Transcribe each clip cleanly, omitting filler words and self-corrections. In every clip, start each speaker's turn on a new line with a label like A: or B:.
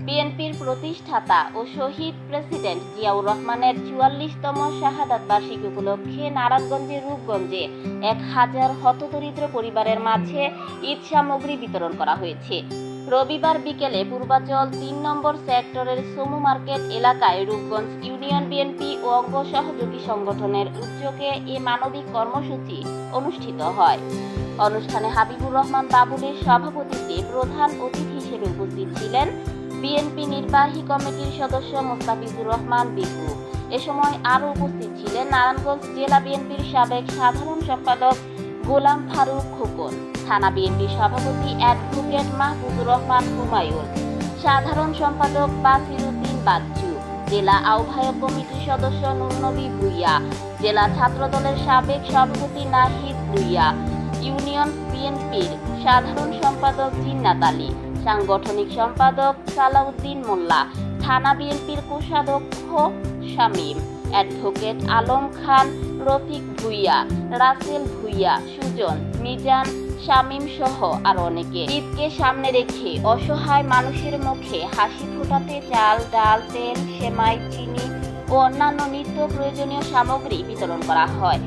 A: বিএনপির প্রতিষ্ঠাতা ও শহীদ প্রেসিডেন্ট জিয়াউর রহমানের ৪৪তম শাহাদাত বার্ষিকী উপলক্ষে নারায়ণগঞ্জের রূপগঞ্জে ১,০০০ হতদরিদ্র পরিবারের মাঝে ঈদ সামগ্রী বিতরণ করা হয়েছে। রবিবার বিকেলে পূর্বাচল ৩ নম্বর সেক্টরের সমু মার্কেট এলাকায় রূপগঞ্জ ইউনিয়ন বিএনপি ও অঙ্গ সহযোগী সংগঠনের উদ্যোগে এ মানবিক কর্মসূচি অনুষ্ঠিত হয়। অনুষ্ঠানে হাবিবুর রহমান বাবুলের সভাপতিত্বে প্রধান অতিথি হিসেবে উপস্থিত ছিলেন বিএনপি নির্বাহী কমিটির সদস্য মোস্তাফিজুর রহমান বিপু। এ সময় আরও উপস্থিত ছিলেন নারায়ণগঞ্জ জেলা বিএনপির সাবেক সাধারণ সম্পাদক গোলাম ফারুক খোকন, থানা বিএনপির সভাপতি অ্যাডভোকেট মাহফুজুর রহমান হুমায়ুন, সাধারণ সম্পাদক বাসিরউদ্দিন বাচ্চু, জেলা আহ্বায়ক কমিটির সদস্য নুরনবী ভুইয়া, জেলা ছাত্রদলের সাবেক সভাপতি নাহিদ ভুইয়া, ইউনিয়ন বিএনপির সাধারণ সম্পাদক জিন্নাত আলী, সাংগঠনিক সম্পাদক সালাউদ্দিন মোল্লা, থানা বিএনপির কোষাধ্যক্ষ শামীম, অ্যাডভোকেট আলম খান, রফিক ভুইয়া, রাসেল ভুইয়া, সুজন, মিজান, শামীম সহ আরো অনেকে। ঈদকে সামনে রেখে অসহায় মানুষের মুখে হাসি ফোটাতে চাল, ডাল, তেল, সেমাই, চিনি ও অন্যান্য নিত্য প্রয়োজনীয় সামগ্রী বিতরণ করা হয়।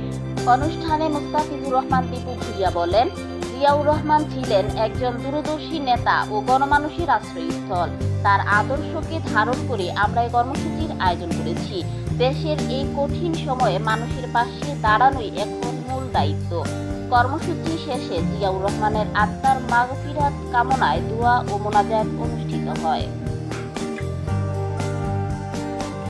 A: অনুষ্ঠানে মোস্তাফিজুর রহমান দীপু ভুইয়া বলেন, জিয়াউর রহমান ছিলেন একজন দূরদর্শী নেতা ও গণমানুষের আশ্রয়স্থল। তার আদর্শকে ধারণ করে আমরা এই কর্মসূচির আয়োজন করেছি। দেশের এই কঠিন সময়ে মানুষের পাশে দাঁড়ানোই এখন মূল দায়িত্ব। কর্মসূচি শেষে জিয়াউর রহমানের আত্মার মাগফিরাত কামনায় দোয়া ও মোনাজাত অনুষ্ঠিত হয়।